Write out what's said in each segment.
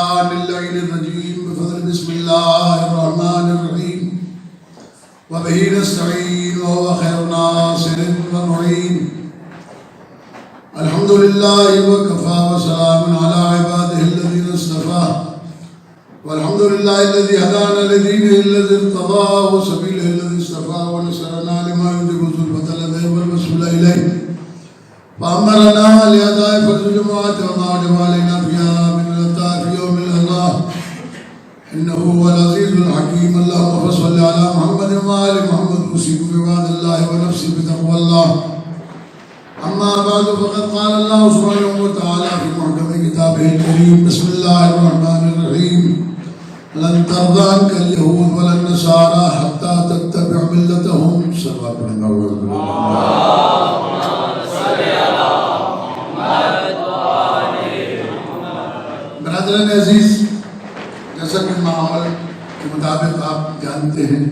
اللعين الرجيم بفضل بسم الله الرحمن الرحيم وبه نستعين وهو خير ناصر ومعين. الحمد لله وكفى وسلام على عباده الذين اصطفى والحمد لله الذي هدانا لدينه الذي ارتضى وسبيله الذي اصطفى ونصرنا لما يوجب الظلمة لديه والوصول إليه فأمرنا لأداء فرض الجمعة وما وجب علينا فيها من اللطائف يوم الأضحى إنه هو العزيز الحكيم. اللهم صل على محمد وآل محمد أوصيكم بعباد الله ونفسي بتقوى الله. أما بعد فقد قال الله سبحانه وتعالى في محكم كتابه الكريم بسم الله الرحمن الرحيم لن ترضى عنك اليهود ولا النصارى حتى تتبع ملتهم. صلوات من الله. برادران عزیز، جیسا کہ معامل کے مطابق آپ جانتے ہیں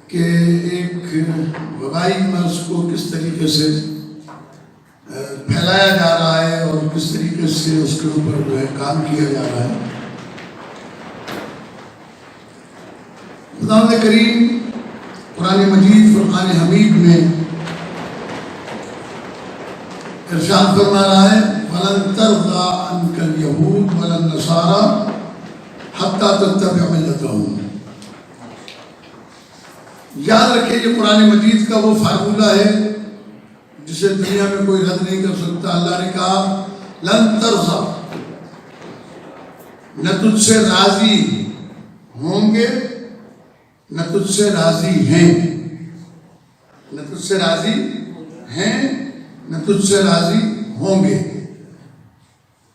کہ ایک وبائی مرض کو کس طریقے سے پھیلایا جا رہا ہے اور کس طریقے سے اس کے اوپر جو ہے کام کیا جا رہا ہے. خداوند کریم قرآن مجید فرقان حمید میں ارشاد فرما رہا ہے وَلَن تَرْضَىٰ عَنْكَ الْيَهُودُ وَلَا النَّصَارَىٰ حَتَّىٰ تَتَّبِعَ مِلَّتَهُمْ. یاد رکھیں یہ قرآن مجید کا وہ فارمولہ ہے جسے دنیا میں کوئی رد نہیں کر سکتا. اللہ نے کہا لن ترضیٰ، نہ تجھ سے راضی ہوں گے نہ تجھ سے راضی ہیں، نہ تجھ سے راضی ہیں نہ تجھ سے راضی ہوں گے.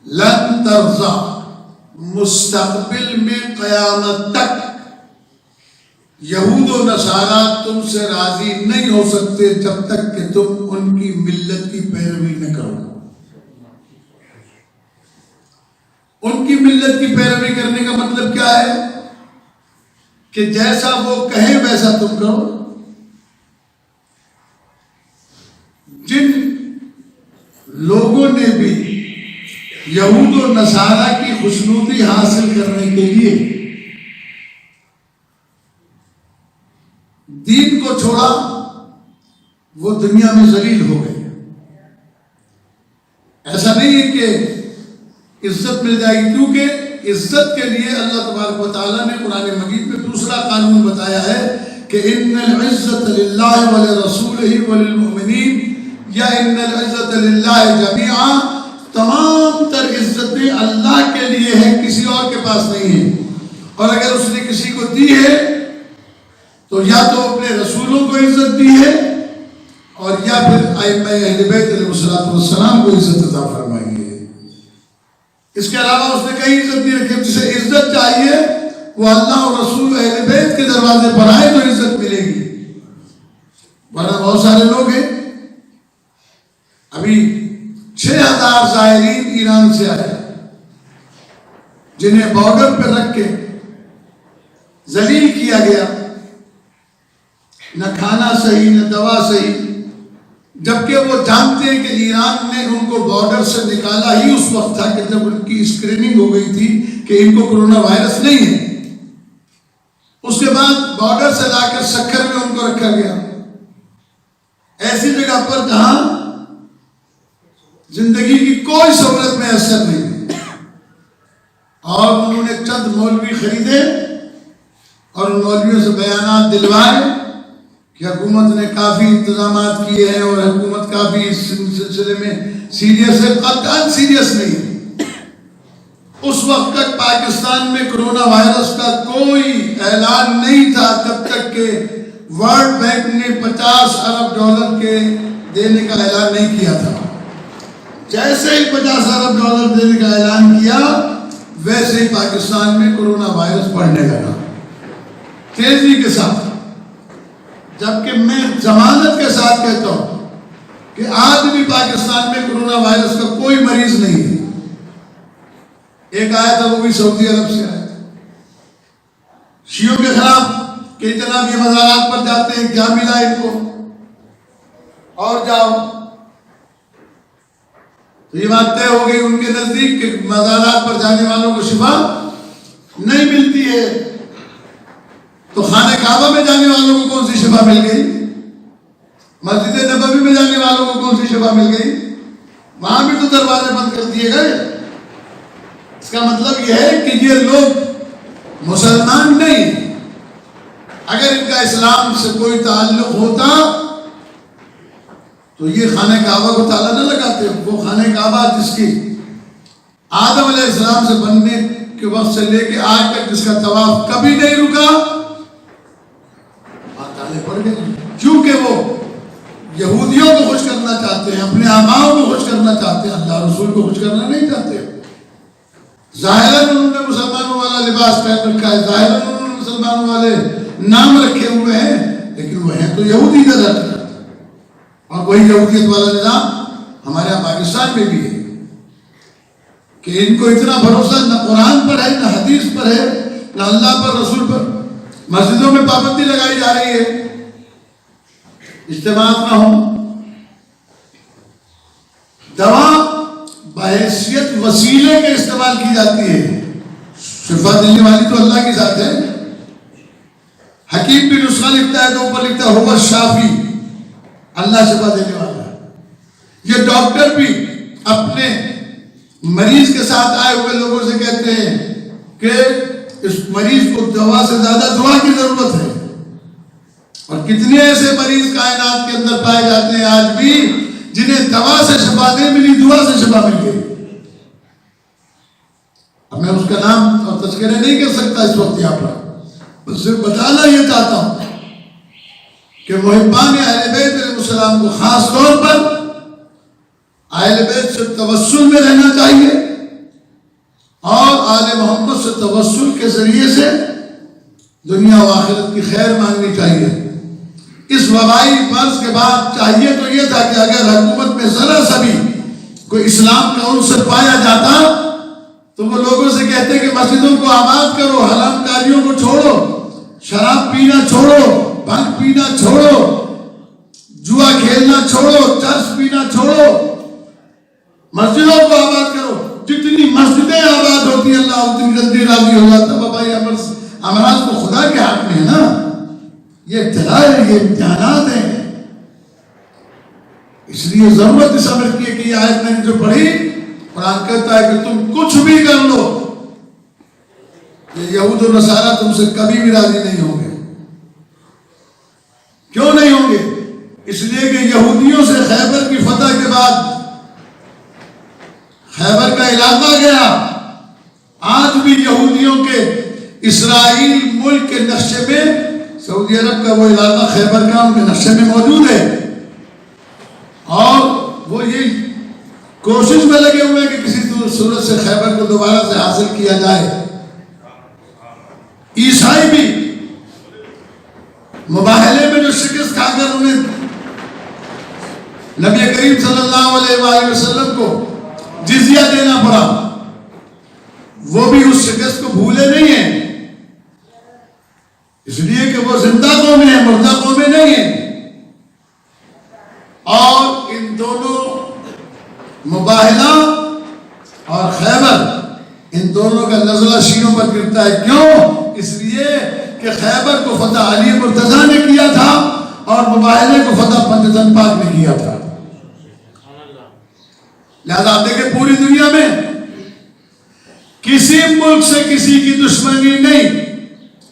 لن ترضیٰ مستقبل میں قیامت تک یہود و نصارہ تم سے راضی نہیں ہو سکتے جب تک کہ تم ان کی ملت کی پیروی نہ کرو. ان کی ملت کی پیروی کرنے کا مطلب کیا ہے کہ جیسا وہ کہیں ویسا تم کرو. جن لوگوں نے بھی یہود و نصارہ کی خوشنودی حاصل کرنے کے لیے دین کو چھوڑا وہ دنیا میں ذلیل ہو گئے. ایسا نہیں ہے کہ عزت مل جائے گی، کیونکہ عزت کے لیے اللہ تبارک و تعالیٰ نے قرآن مجید میں دوسرا قانون بتایا ہے کہ ان العزت للہ ولرسولہ وللمؤمنین یا ان العزت للہ جمیعا. تمام تر عزتیں اللہ کے لیے ہیں، کسی اور کے پاس نہیں ہیں. اور اگر اس نے کسی کو دی ہے تو یا تو اپنے رسولوں کو عزت دی ہے اور یا پھر ائمہ اہل بیت علیہ السلام کو عزت عطا فرمائی ہے. اس کے علاوہ اس نے کہیں عزت نہیں رکھی. جسے عزت چاہیے وہ اللہ اور رسول اہل بیت کے دروازے پر آئے تو عزت ملے گی، ورنہ بہت سارے لوگ ہیں. ابھی 6000 زائرین ایران سے آئے جنہیں بارڈر پہ رکھ کے ذلیل کیا گیا، نہ کھانا صحیح نہ دوا صحیح، جبکہ وہ جانتے ہیں کہ ایران نے ان کو بارڈر سے نکالا ہی اس وقت تھا کہ جب ان کی اسکریننگ ہو گئی تھی کہ ان کو کرونا وائرس نہیں ہے. اس کے بعد بارڈر سے لا کر سکھر میں ان کو رکھا گیا، ایسی جگہ پر جہاں زندگی کی کوئی سہولت میں اثر نہیں. اور انہوں نے چند مولوی خریدے اور ان مولویوں سے بیانات دلوائے کہ حکومت نے کافی انتظامات کیے ہیں اور حکومت کافی اس سلسلے میں سیریس ہے. قطعاً سیریس نہیں. اس وقت تک پاکستان میں کرونا وائرس کا کوئی اعلان نہیں تھا جب تک کہ ورلڈ بینک نے $50 ارب کے دینے کا اعلان نہیں کیا تھا. جیسے ہی $50 ارب دینے کا اعلان کیا ویسے ہی پاکستان میں کرونا وائرس بڑھنے لگا تیزی کے ساتھ. جبکہ میں ضمانت کے ساتھ کہتا ہوں کہ آج بھی پاکستان میں کرونا وائرس کا کوئی مریض نہیں ہے. ایک آیا تھا وہ بھی سعودی عرب سے آیا تھا شیعوں کے خلاف کہ جناب یہ مزارات پر جاتے ہیں، کیا ملا ان کو اور جاؤ. تو یہ بات طے ہو گئی ان کے نزدیک کہ مزارات پر جانے والوں کو شفا نہیں ملتی ہے. تو خانہ کعبہ میں جانے والوں کو کون سی شفا مل گئی؟ مسجد نبوی میں جانے والوں کو کون سی شفا مل گئی؟ وہاں بھی تو دروازے بند کر دیے گئے. اس کا مطلب یہ ہے کہ یہ لوگ مسلمان نہیں. اگر ان کا اسلام سے کوئی تعلق ہوتا تو یہ خانہ کعبہ کو تالا نہ لگاتے. وہ خانہ کعبہ جس کی آدم علیہ السلام سے بننے کے وقت سے لے کے آج تک جس کا طواف کبھی نہیں رکا، تالے پڑ گئے. کیونکہ وہ یہودیوں کو خوش کرنا چاہتے ہیں، اپنے آباؤں کو خوش کرنا چاہتے ہیں، اللہ رسول کو خوش کرنا نہیں چاہتے. ظاہراً انہوں نے مسلمانوں والا لباس پہن رکھا ہے، ظاہراً انہوں نے مسلمانوں والے نام رکھے ہوئے ہیں، لیکن وہ ہیں تو یہودی نظر. اور وہی یہودیت والا نظام ہمارے یہاں پاکستان میں بھی ہے کہ ان کو اتنا بھروسہ نہ قرآن پر ہے، نہ حدیث پر ہے، نہ اللہ پر، رسول پر. مسجدوں میں پابندی لگائی جا رہی ہے اجتماعات نہ ہوں. دوا بحیثیت وسیلے کے استعمال کی جاتی ہے. شفا دینے والی تو اللہ کی ذات ہے. حکیم بھی نسخہ لکھتا ہے تو اوپر لکھتا ہے ہوا شافی، اللہ شفا دینے والا ہے. یہ ڈاکٹر بھی اپنے مریض کے ساتھ آئے ہوئے لوگوں سے کہتے ہیں کہ اس مریض کو دوا سے زیادہ دعا کی ضرورت ہے. اور کتنے ایسے مریض کائنات کے اندر پائے جاتے ہیں آج بھی جنہیں دوا سے شفا نہیں ملی، دعا سے شفا مل گئی. اب میں اس کا نام اور تذکرہ نہیں کر سکتا اس وقت یہاں پر، بس صرف بتانا یہ چاہتا ہوں کہ محبان اہل بیت علیہ السلام کو خاص طور پر اہل بیت سے توسل میں رہنا چاہیے اور آل محمد سے توسل کے ذریعے سے دنیا و آخرت کی خیر مانگنی چاہیے. اس وبائی مرض کے بعد چاہیے تو یہ تھا کہ اگر حکومت میں ذرا سا بھی کوئی اسلام کا عنصر پایا جاتا تو وہ لوگوں سے کہتے کہ مسجدوں کو آباد کرو، حرام کاریوں کو چھوڑو، شراب پینا چھوڑو، بھنگ پینا چھوڑو، جوا کھیلنا چھوڑو، چرس پینا چھوڑو، مسجدوں کو آباد کرو. جتنی مسجدیں آباد ہوتی ہیں اللہ اتنی جلدی راضی ہو جاتا. بابا یہ امراض تو خدا کے ہاتھ میں ہے نا. یہ ابتلا ہے، یہ امتحانات ہیں. اس لیے ضرورت اس امر کی ہے کہ یہ آیت میں نے جو پڑھی، قرآن کہتا ہے کہ تم کچھ بھی کر لو، یہ یہود و نصارہ تم سے کبھی بھی راضی نہیں ہوں گے. کیوں نہیں ہوں گے؟ اس لیے کہ یہودیوں سے خیبر کی فتح کے بعد خیبر کا علاقہ گیا. آج بھی یہودیوں کے اسرائیل ملک کے نقشے میں سعودی عرب کا وہ علاقہ خیبر کا ان کے نقشے میں موجود ہے. اور وہ یہ کوشش میں لگے ہوئے کہ کسی صورت سے خیبر کو دوبارہ سے حاصل کیا جائے. عیسائی بھی مباہلے میں جو شکست کھا کر انہیں نبی کریم صلی اللہ علیہ وآلہ وسلم کو جزیہ دینا پڑا، وہ بھی اس شکست کو بھولے نہیں ہیں. اس لیے کہ وہ زندہ قومیں ہیں، مردہ قومیں نہیں ہیں. اور ان دونوں مباہلہ اور خیبر، ان دونوں کا نزلہ شیعوں پر گرتا ہے. کیوں؟ اس لیے کہ خیبر کو فتح علی مرتضیٰ نے کیا تھا اور مباہلے کو فتح پنجتن پاک نے کیا تھا. لہذا آپ دیکھیں پوری دنیا میں کسی ملک سے کسی کی دشمنی نہیں.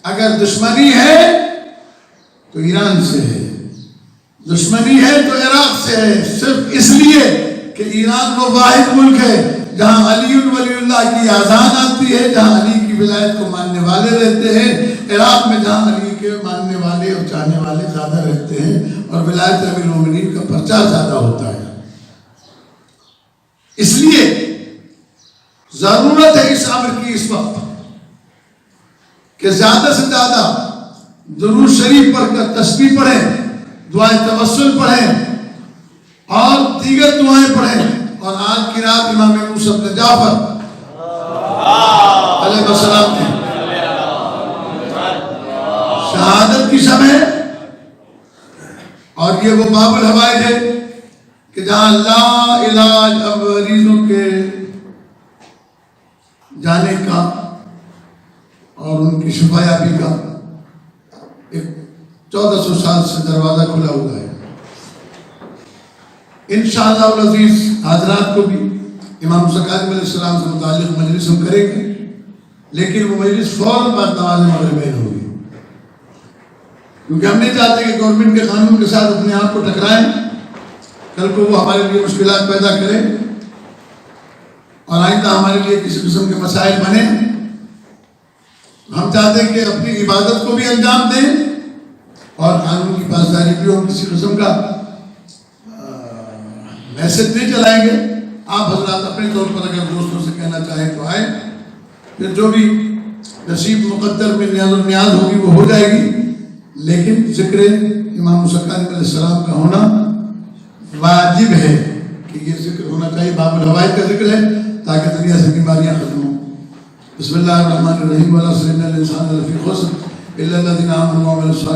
اگر دشمنی ہے تو ایران سے ہے، دشمنی ہے تو عراق سے ہے، صرف اس لیے کہ ایران وہ واحد ملک ہے جہاں علی ولی اللہ کی اذان آتی ہے، جہاں علی کی ولایت کو ماننے والے رہتے ہیں. عراق میں جہاں علی کے ماننے والے اور چاہنے والے زیادہ رہتے ہیں اور ولایت امیر المومنین کا پرچار زیادہ ہوتا ہے. اس لیے ضرورت ہے اس امر کی اس وقت کہ زیادہ سے زیادہ درود شریف پڑھ کر تسبیح پڑھیں، دعائیں توسل پڑھیں اور دیگر دعائیں پڑھیں. اور آج کی رات امام موسی بن جعفر علیہ السلام کی شہادت کی شب ہے. اور یہ وہ باب الحوائج ہے کہ کہ جہاں لا علاج اب مریضوں کے جانے کا اور ان کی شفا یابی کا ایک 1400 سال سے دروازہ کھلا ہوا ہے. انشاءاللہ العزیز حضرات کو بھی امام موسیٰ کاظم علیہ السلام سے متعلق مجلس ہم کریں گے، لیکن وہ مجلس فوراً بعد نماز مغربین ہوگی، کیونکہ ہم نہیں چاہتے کہ گورنمنٹ کے قانون کے ساتھ اپنے آپ کو ٹکرائیں، کل کو وہ ہمارے لیے مشکلات پیدا کرے اور آئندہ ہمارے لیے کسی قسم کے مسائل بنے. ہم چاہتے ہیں کہ اپنی عبادت کو بھی انجام دیں اور قانون کی پاسداری بھی. ہم کسی قسم کا میسج نہیں چلائیں گے. آپ حضرات اپنے طور پر اگر دوستوں سے کہنا چاہیں تو آئیں، پھر جو بھی نصیب مقدر میں نیاز و نیاز ہوگی وہ ہو جائے گی. لیکن ذکر امام موسیٰ کاظم علیہ السلام کا ہونا واجب ہے کہ یہ ذکر ہونا چاہیے. باب الروائد کا ذکر ہے تاکہ دنیا سے بیماریاں ختم ہوں. بسم اللہ الرحمن الرحیم. وَالْعَصْرِ إِنَّ الْإِنسَانَ لَفِي خُسْرٍ إِلَّا الَّذِينَ آمَنُوا وَعَمِلُوا الصَّالِحَاتِ